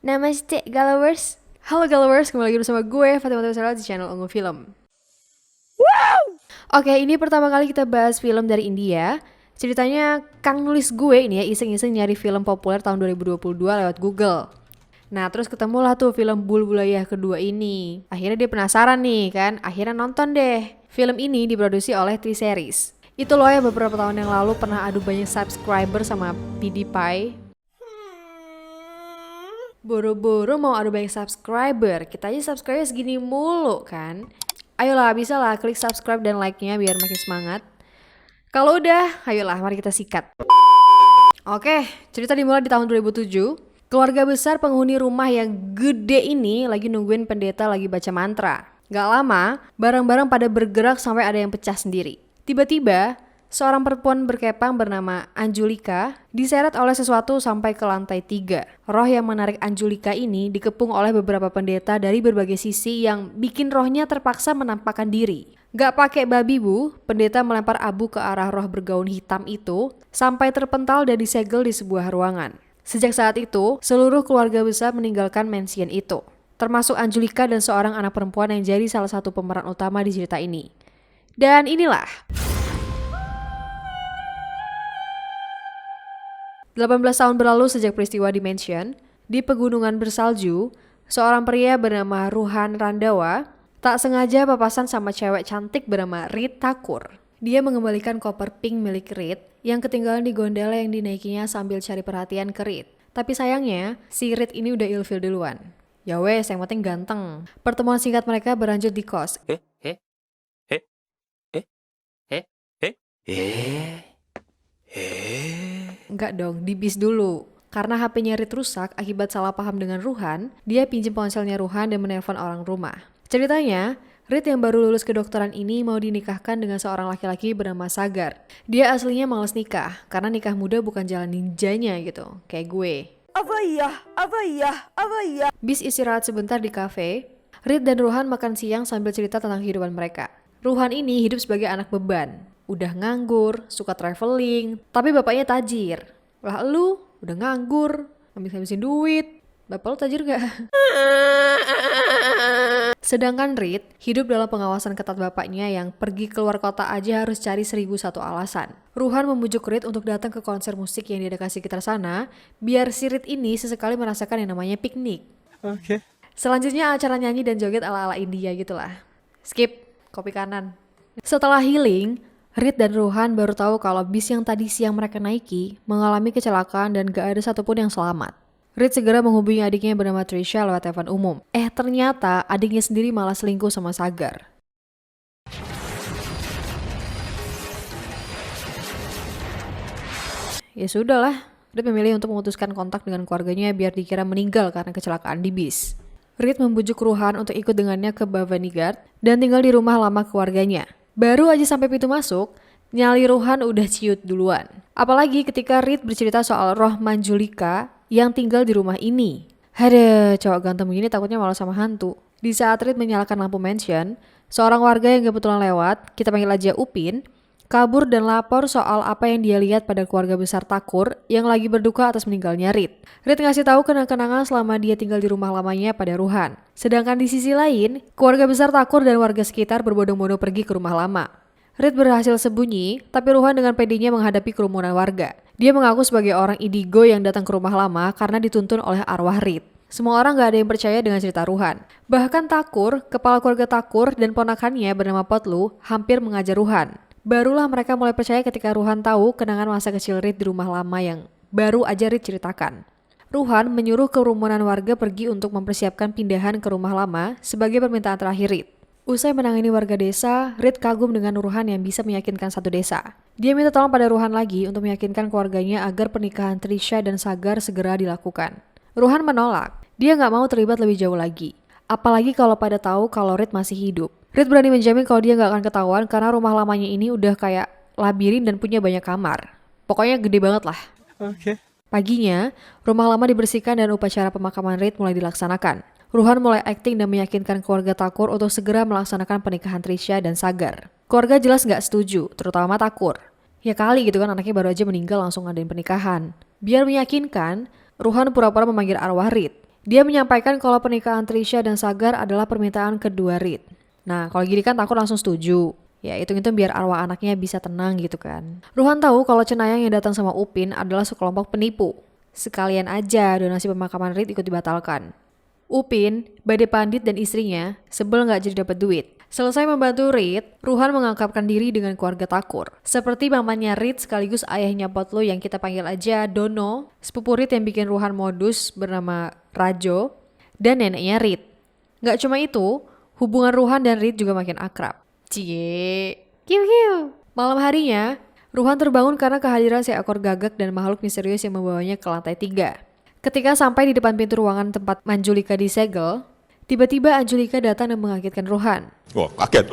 Namaste Galawers. Halo Galawers, kembali lagi bersama gue Fatima Tawasara di channel Ungu Film. Oke, ini pertama kali kita bahas film dari India. Ceritanya Kang nulis gue ini ya iseng-iseng nyari film populer tahun 2022 lewat Google. Nah, terus ketemulah tuh film Bulbulayah kedua ini. Akhirnya dia penasaran nih kan, akhirnya nonton deh. Film ini diproduksi oleh T-Series. Itu loh ya beberapa tahun yang lalu pernah adu banyak subscriber sama PewDiePie. Boro-boro mau adu banyak subscriber, kita aja subscribe segini mulu kan. Ayolah, bisa lah klik subscribe dan like-nya biar makin semangat. Kalau udah, ayolah mari kita sikat. Oke, cerita dimulai di tahun 2007. Keluarga besar penghuni rumah yang gede ini lagi nungguin pendeta lagi baca mantra. Gak lama, barang-barang pada bergerak sampai ada yang pecah sendiri. Tiba-tiba, seorang perempuan berkepang bernama Anjulika diseret oleh sesuatu sampai ke lantai 3. Roh yang menarik Anjulika ini dikepung oleh beberapa pendeta dari berbagai sisi yang bikin rohnya terpaksa menampakkan diri. Gak pakai babi bu, pendeta melempar abu ke arah roh bergaun hitam itu sampai terpental dan disegel di sebuah ruangan. Sejak saat itu, seluruh keluarga besar meninggalkan mansion itu, termasuk Anjulika dan seorang anak perempuan yang jadi salah satu pemeran utama di cerita ini. Dan inilah 18 tahun berlalu sejak peristiwa di mansion, di pegunungan bersalju, seorang pria bernama Ruhan Randawa tak sengaja papasan sama cewek cantik bernama Rit Thakur. Dia mengembalikan koper pink milik Rit yang ketinggalan di gondola yang dinaikinya sambil cari perhatian ke Rit. Tapi sayangnya, si Rit ini udah ilfil duluan. Ya wes, yang penting ganteng. Pertemuan singkat mereka berlanjut di kos. Enggak dong, di bis dulu. Karena HP-nya Rit rusak akibat salah paham dengan Ruhan, dia pinjam ponselnya Ruhan dan menelpon orang rumah. Ceritanya, Rit yang baru lulus kedokteran ini mau dinikahkan dengan seorang laki-laki bernama Sagar. Dia aslinya males nikah, karena nikah muda bukan jalan ninjanya gitu, kayak gue. Bis istirahat sebentar di kafe, Rit dan Ruhan makan siang sambil cerita tentang kehidupan mereka. Ruhan ini hidup sebagai anak beban. Udah nganggur, suka traveling, tapi bapaknya tajir. Lah lu udah nganggur, habis-habisin duit. Bapak lu tajir gak? Sedangkan Rit hidup dalam pengawasan ketat bapaknya yang pergi keluar kota aja harus cari 1001 alasan. Ruhan membujuk Rit untuk datang ke konser musik yang diadakan sekitar sana, biar si Rit ini sesekali merasakan yang namanya piknik. Oke. Selanjutnya acara nyanyi dan joget ala-ala India gitulah. Skip, kopi kanan. Setelah healing, Rit dan Ruhan baru tahu kalau bis yang tadi siang mereka naiki mengalami kecelakaan dan gak ada satupun yang selamat. Rit segera menghubungi adiknya bernama Trisha lewat telepon umum. Ternyata adiknya sendiri malah selingkuh sama Sagar. Ya sudahlah, Rit memilih untuk memutuskan kontak dengan keluarganya biar dikira meninggal karena kecelakaan di bis. Rit membujuk Ruhan untuk ikut dengannya ke Bhavanigard dan tinggal di rumah lama keluarganya. Baru aja sampai pintu masuk, nyali Ruhan udah ciut duluan. Apalagi ketika Rit bercerita soal roh Manjulika yang tinggal di rumah ini. Ada cowok ganteng begini takutnya malah sama hantu. Di saat Rit menyalakan lampu mansion, seorang warga yang kebetulan lewat, kita panggil aja Upin, kabur dan lapor soal apa yang dia lihat pada keluarga besar Thakur yang lagi berduka atas meninggalnya Rit. Rit ngasih tahu kenang-kenangan selama dia tinggal di rumah lamanya pada Ruhan. Sedangkan di sisi lain, keluarga besar Thakur dan warga sekitar berbondong-bondong pergi ke rumah lama. Rit berhasil sembunyi, tapi Ruhan dengan pedenya menghadapi kerumunan warga. Dia mengaku sebagai orang indigo yang datang ke rumah lama karena dituntun oleh arwah Rit. Semua orang gak ada yang percaya dengan cerita Ruhan. Bahkan Thakur, kepala keluarga Thakur dan ponakannya bernama Potlu hampir mengajar Ruhan. Barulah mereka mulai percaya ketika Ruhan tahu kenangan masa kecil Rit di rumah lama yang baru aja Rit ceritakan. Ruhan menyuruh kerumunan warga pergi untuk mempersiapkan pindahan ke rumah lama sebagai permintaan terakhir Rit. Usai menangani warga desa, Rit kagum dengan Ruhan yang bisa meyakinkan satu desa. Dia minta tolong pada Ruhan lagi untuk meyakinkan keluarganya agar pernikahan Trisha dan Sagar segera dilakukan. Ruhan menolak, dia gak mau terlibat lebih jauh lagi. Apalagi kalau pada tahu kalau Rit masih hidup. Rit berani menjamin kalau dia gak akan ketahuan karena rumah lamanya ini udah kayak labirin dan punya banyak kamar. Pokoknya gede banget lah. Oke. Paginya, rumah lama dibersihkan dan upacara pemakaman Rit mulai dilaksanakan. Ruhan mulai akting dan meyakinkan keluarga Thakur untuk segera melaksanakan pernikahan Trisha dan Sagar. Keluarga jelas gak setuju, terutama Thakur. Ya kali gitu kan anaknya baru aja meninggal langsung ngadain pernikahan. Biar meyakinkan, Ruhan pura-pura memanggil arwah Rit. Dia menyampaikan kalau pernikahan Trisha dan Sagar adalah permintaan kedua Reed. Nah, kalau gini kan Takur langsung setuju. Ya, hitung-hitung biar arwah anaknya bisa tenang gitu kan. Ruhan tahu kalau Cenayang yang datang sama Upin adalah sekelompok penipu. Sekalian aja donasi pemakaman Reed ikut dibatalkan. Upin, Bade Pandit dan istrinya sebel nggak jadi dapat duit. Selesai membantu Reed, Ruhan mengakrabkan diri dengan keluarga Takur. Seperti mamanya Reed sekaligus ayahnya Potlo yang kita panggil aja Dono, sepupu Reed yang bikin Ruhan modus bernama Rajo, dan neneknya Reed. Nggak cuma itu, hubungan Ruhan dan Reed juga makin akrab. Cie, kiu. Malam harinya, Ruhan terbangun karena kehadiran seekor gagak dan makhluk misterius yang membawanya ke lantai 3. Ketika sampai di depan pintu ruangan tempat Manjulika disegel, tiba-tiba Anjulika datang dan mengagetkan Ruhan. Wah, kaget.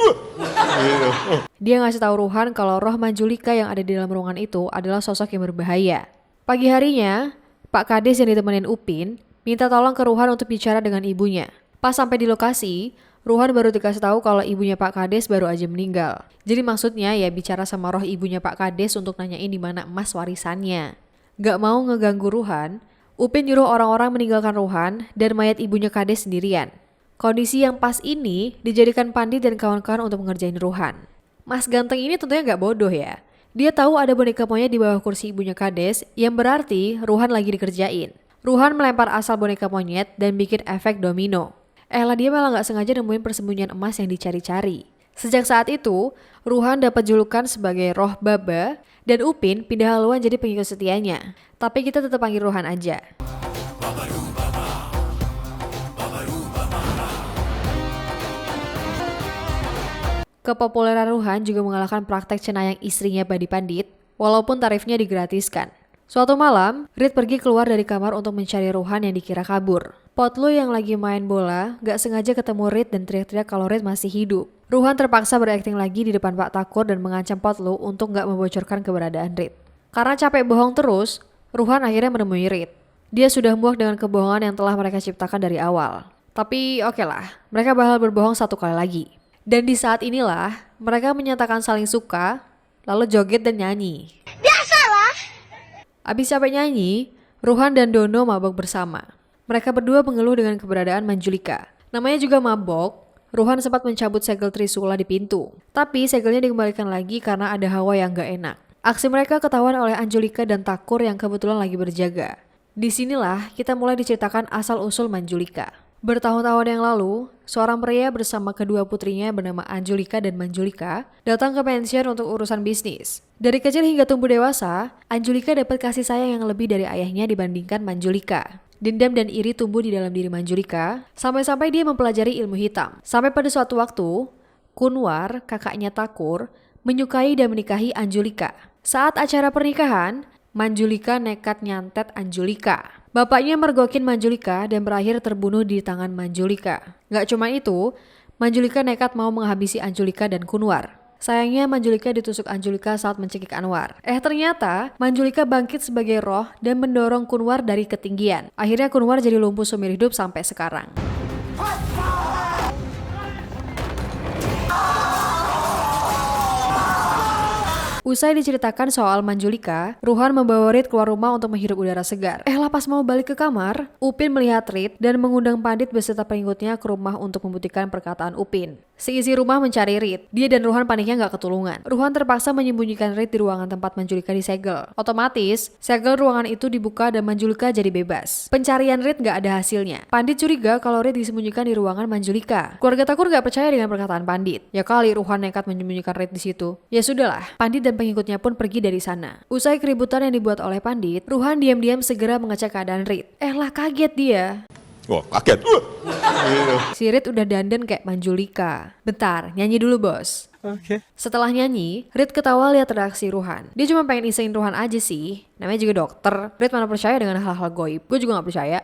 Dia ngasih tahu Ruhan kalau roh Manjulika yang ada di dalam ruangan itu adalah sosok yang berbahaya. Pagi harinya, Pak Kades yang ditemenin Upin minta tolong ke Ruhan untuk bicara dengan ibunya. Pas sampai di lokasi, Ruhan baru dikasih tahu kalau ibunya Pak Kades baru aja meninggal. Jadi maksudnya ya bicara sama roh ibunya Pak Kades untuk nanyain di mana emas warisannya. Gak mau ngeganggu Ruhan, Upin nyuruh orang-orang meninggalkan Ruhan dan mayat ibunya Kades sendirian. Kondisi yang pas ini dijadikan Pandit dan kawan-kawan untuk mengerjain Ruhan. Mas ganteng ini tentunya gak bodoh ya. Dia tahu ada boneka monyet di bawah kursi ibunya Kades yang berarti Ruhan lagi dikerjain. Ruhan melempar asal boneka monyet dan bikin efek domino. Lah dia malah gak sengaja nemuin persembunyian emas yang dicari-cari. Sejak saat itu, Ruhan dapat julukan sebagai roh Baba dan Upin pindah haluan jadi pengikut setianya. Tapi kita tetap panggil Ruhan aja. Kepopuleran Ruhan juga mengalahkan praktek cenayang istrinya Badi Pandit, walaupun tarifnya digratiskan. Suatu malam, Reed pergi keluar dari kamar untuk mencari Ruhan yang dikira kabur. Potlo yang lagi main bola gak sengaja ketemu Reed dan teriak-teriak kalau Reed masih hidup. Ruhan terpaksa berakting lagi di depan Pak Takur dan mengancam Potlo untuk gak membocorkan keberadaan Reed. Karena capek bohong terus, Ruhan akhirnya menemui Reed. Dia sudah muak dengan kebohongan yang telah mereka ciptakan dari awal. Tapi oke lah, mereka bakal berbohong satu kali lagi. Dan di saat inilah, mereka menyatakan saling suka, lalu joget dan nyanyi. Biasalah. Abis capek nyanyi, Ruhan dan Dono mabok bersama. Mereka berdua mengeluh dengan keberadaan Manjulika. Namanya juga mabok, Ruhan sempat mencabut segel Trisula di pintu. Tapi segelnya dikembalikan lagi karena ada hawa yang gak enak. Aksi mereka ketahuan oleh Anjulika dan Takur yang kebetulan lagi berjaga. Disinilah kita mulai diceritakan asal-usul Manjulika. Bertahun-tahun yang lalu, seorang pria bersama kedua putrinya bernama Anjulika dan Manjulika datang ke pensiun untuk urusan bisnis. Dari kecil hingga tumbuh dewasa, Anjulika dapat kasih sayang yang lebih dari ayahnya dibandingkan Manjulika. Dendam dan iri tumbuh di dalam diri Manjulika, sampai-sampai dia mempelajari ilmu hitam. Sampai pada suatu waktu, Kunwar, kakaknya Takur, menyukai dan menikahi Anjulika. Saat acara pernikahan, Manjulika nekat nyantet Anjulika. Bapaknya mergokin Manjulika dan berakhir terbunuh di tangan Manjulika. Gak cuma itu, Manjulika nekat mau menghabisi Anjulika dan Kunwar. Sayangnya Manjulika ditusuk Anjulika saat mencekik Anwar. Ternyata Manjulika bangkit sebagai roh dan mendorong Kunwar dari ketinggian. Akhirnya Kunwar jadi lumpuh seumur hidup sampai sekarang. Usai diceritakan soal Manjulika, Ruhan membawa Reed keluar rumah untuk menghirup udara segar. Lah pas mau balik ke kamar, Upin melihat Reed dan mengundang Pandit beserta pengikutnya ke rumah untuk membuktikan perkataan Upin. Seisi rumah mencari Reed. Dia dan Ruhan paniknya gak ketulungan. Ruhan terpaksa menyembunyikan Reed di ruangan tempat Manjulika disegel. Otomatis, segel ruangan itu dibuka dan Manjulika jadi bebas. Pencarian Reed gak ada hasilnya. Pandit curiga kalau Reed disembunyikan di ruangan Manjulika. Keluarga Takur gak percaya dengan perkataan Pandit. Ya kali Ruhan nekat menyembunyikan Reed di situ. Ya sudahlah, Pandit dan pengikutnya pun pergi dari sana. Usai keributan yang dibuat oleh Pandit, Ruhan diam-diam segera mengecek keadaan Reed. Lah kaget dia. Wah, kaget. Si Reed udah dandan kayak Manjulika. Bentar, nyanyi dulu bos. Oke. Setelah nyanyi, Reed ketawa lihat reaksi Ruhan. Dia cuma pengen isengin Ruhan aja sih. Namanya juga dokter. Reed mana percaya dengan hal-hal goib. Gue juga gak percaya.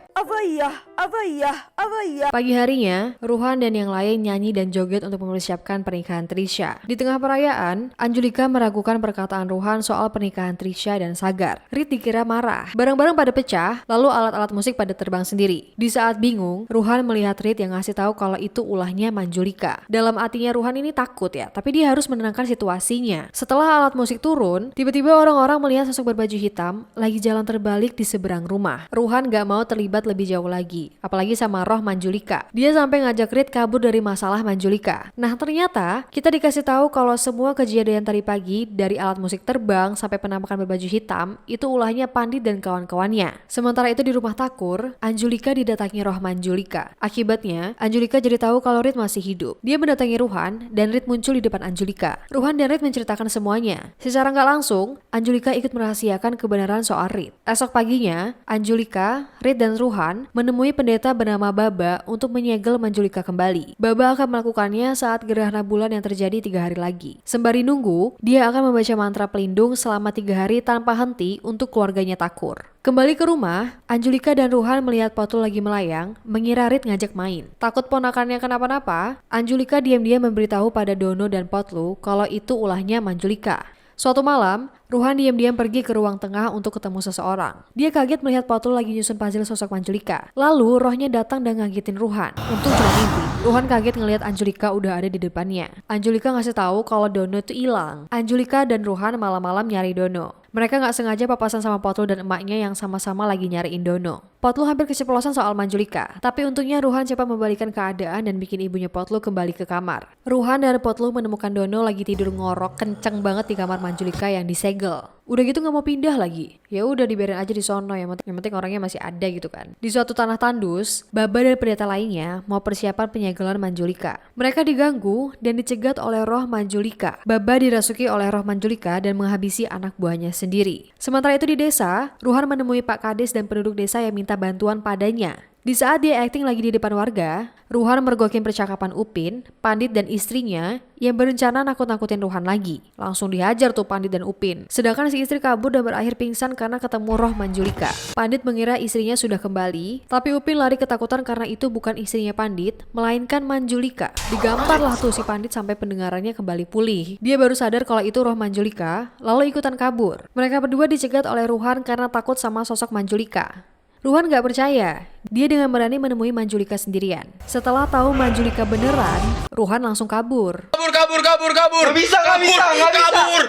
Pagi harinya, Ruhan dan yang lain nyanyi dan joget untuk mempersiapkan pernikahan Trisha. Di tengah perayaan, Anjulika meragukan perkataan Ruhan soal pernikahan Trisha dan Sagar. Reed dikira marah. Barang-barang pada pecah, lalu alat-alat musik pada terbang sendiri. Di saat bingung, Ruhan melihat Reed yang ngasih tahu kalau itu ulahnya Manjulika. Dalam hatinya Ruhan ini takut ya, tapi tapi dia harus menenangkan situasinya. Setelah alat musik turun, tiba-tiba orang-orang melihat sosok berbaju hitam lagi jalan terbalik di seberang rumah. Ruhan gak mau terlibat lebih jauh lagi, apalagi sama roh Manjulika. Dia sampai ngajak Reed kabur dari masalah Manjulika. Nah ternyata kita dikasih tahu kalau semua kejadian tadi pagi dari alat musik terbang sampai penampakan berbaju hitam itu ulahnya Pandit dan kawan-kawannya. Sementara itu di rumah Thakur, Anjulika didatangi roh Manjulika. Akibatnya, Anjulika jadi tahu kalau Reed masih hidup. Dia mendatangi Ruhan dan Reed muncul di depan Anjulika. Ruhan dan Reed menceritakan semuanya. Secara nggak langsung, Anjulika ikut merahasiakan kebenaran soal Reed. Esok paginya, Anjulika, Reed dan Ruhan menemui pendeta bernama Baba untuk menyegel Manjulika kembali. Baba akan melakukannya saat gerhana bulan yang terjadi 3 hari lagi. Sembari nunggu, dia akan membaca mantra pelindung selama 3 hari tanpa henti untuk keluarganya Thakur. Kembali ke rumah, Anjulika dan Ruhan melihat Potlu lagi melayang, mengira Reed ngajak main. Takut ponakannya kenapa-napa, Anjulika diam-diam memberitahu pada Dono dan Potlu kalau itu ulahnya Manjulika. Suatu malam, Ruhan diam-diam pergi ke ruang tengah untuk ketemu seseorang. Dia kaget melihat Potlu lagi nyusun puzzle sosok Manjulika. Lalu rohnya datang dan ngagetin Ruhan. Untung cuma mimpi. Ruhan kaget ngelihat Anjulika udah ada di depannya. Anjulika ngasih tahu kalau Dono itu hilang. Anjulika dan Ruhan malam-malam nyari Dono. Mereka nggak sengaja papasan sama Potlu dan emaknya yang sama-sama lagi nyariin Dono. Potlu hampir keceplosan soal Manjulika, tapi untungnya Ruhan cepat membalikan keadaan dan bikin ibunya Potlu kembali ke kamar. Ruhan dan Potlu menemukan Dono lagi tidur ngorok kenceng banget di kamar Manjulika yang disegel. Udah gitu nggak mau pindah lagi. Ya udah dibiarin aja di sono, yang penting orangnya masih ada gitu kan. Di suatu tanah tandus, Baba dan pendeta lainnya mau persiapan penyegelan Manjulika. Mereka diganggu dan dicegat oleh roh Manjulika. Baba dirasuki oleh roh Manjulika dan menghabisi anak buahnya sendiri. Sementara itu di desa, Ruhan menemui Pak Kades dan penduduk desa yang minta bantuan padanya. Di saat dia acting lagi di depan warga, Ruhan mergokin percakapan Upin, Pandit dan istrinya yang berencana nakut-nakutin Ruhan lagi. Langsung dihajar tuh Pandit dan Upin. Sedangkan si istri kabur dan berakhir pingsan karena ketemu roh Manjulika. Pandit mengira istrinya sudah kembali, tapi Upin lari ketakutan karena itu bukan istrinya Pandit, melainkan Manjulika. Digamparlah tuh si Pandit sampai pendengarannya kembali pulih. Dia baru sadar kalau itu roh Manjulika, lalu ikutan kabur. Mereka berdua dicegat oleh Ruhan karena takut sama sosok Manjulika. Ruhan gak percaya. Dia dengan berani menemui Manjulika sendirian. Setelah tahu Manjulika beneran, Ruhan langsung kabur. Kabur. Gak bisa.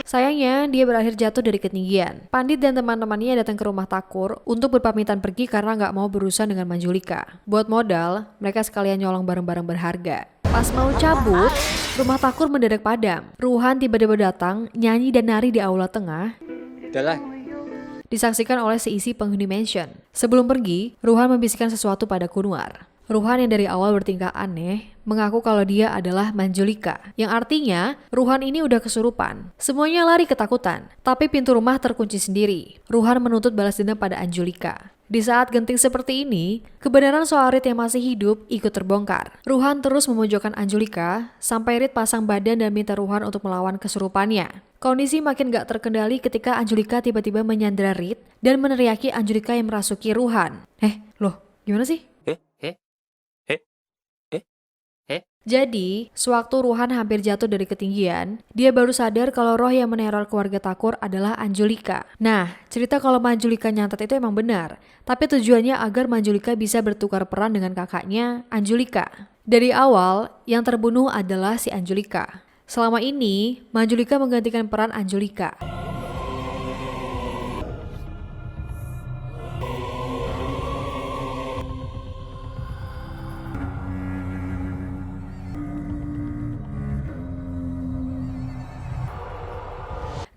Sayangnya, dia berakhir jatuh dari ketinggian. Pandit dan teman-temannya datang ke rumah Thakur untuk berpamitan pergi karena gak mau berurusan dengan Manjulika. Buat modal, mereka sekalian nyolong barang-barang berharga. Pas mau cabut, rumah Thakur mendadak padam. Ruhan tiba-tiba datang, nyanyi dan nari di aula tengah. Udahlah. Disaksikan oleh seisi penghuni mansion. Sebelum pergi, Ruhan membisikkan sesuatu pada Kunwar. Ruhan yang dari awal bertingkah aneh, mengaku kalau dia adalah Manjulika, yang artinya Ruhan ini udah kesurupan. Semuanya lari ketakutan, tapi pintu rumah terkunci sendiri. Ruhan menuntut balas dendam pada Anjulika. Di saat genting seperti ini, kebenaran soal Reed yang masih hidup ikut terbongkar. Ruhan terus memojokkan Anjulika, sampai Reed pasang badan dan minta Ruhan untuk melawan kesurupannya. Kondisi makin gak terkendali ketika Anjulika tiba-tiba menyandera Reed dan meneriaki Anjulika yang merasuki Ruhan. Loh, gimana sih? Jadi, sewaktu Ruhan hampir jatuh dari ketinggian, dia baru sadar kalau roh yang meneror keluarga Thakur adalah Anjulika. Nah, cerita kalau Manjulika nyantet itu emang benar, tapi tujuannya agar Manjulika bisa bertukar peran dengan kakaknya, Anjulika. Dari awal, yang terbunuh adalah si Anjulika. Selama ini, Manjulika menggantikan peran Anjulika.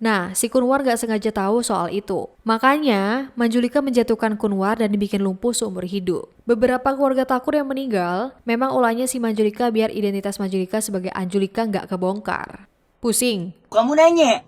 Nah, si Kunwar gak sengaja tahu soal itu. Makanya, Manjulika menjatuhkan Kunwar dan dibikin lumpuh seumur hidup. Beberapa keluarga Thakur yang meninggal, memang ulahnya si Manjulika biar identitas Manjulika sebagai Anjulika gak kebongkar. Pusing? Kamu nanya?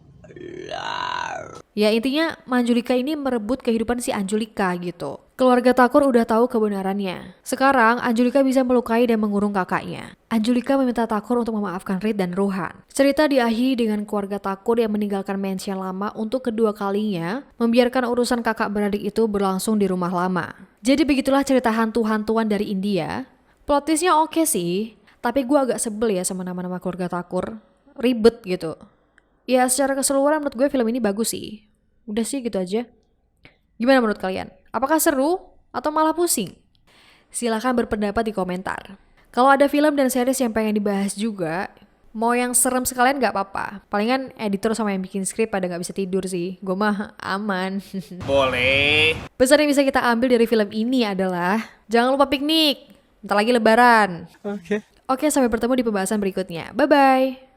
Ya intinya Manjulika ini merebut kehidupan si Anjulika gitu. Keluarga Thakur udah tahu kebenarannya. Sekarang Anjulika bisa melukai dan mengurung kakaknya. Anjulika meminta Thakur untuk memaafkan Reed dan Ruhan. Cerita diakhiri dengan keluarga Thakur yang meninggalkan mansion lama untuk kedua kalinya, membiarkan urusan kakak beradik itu berlangsung di rumah lama. Jadi begitulah cerita hantu-hantuan dari India. Plot twistnya oke sih, tapi gue agak sebel ya sama nama-nama keluarga Thakur. Ribet gitu. Ya secara keseluruhan menurut gue film ini bagus sih. Udah sih gitu aja. Gimana menurut kalian? Apakah seru atau malah pusing? Silahkan berpendapat di komentar. Kalau ada film dan series yang pengen dibahas juga, Mau yang serem sekalian gak apa-apa. Palingan editor sama yang bikin skrip pada gak bisa tidur sih. Gue mah aman. Boleh. Pesan yang bisa kita ambil dari film ini adalah jangan lupa piknik. Bentar lagi lebaran. Oke. Oke, sampai bertemu di pembahasan berikutnya. Bye-bye.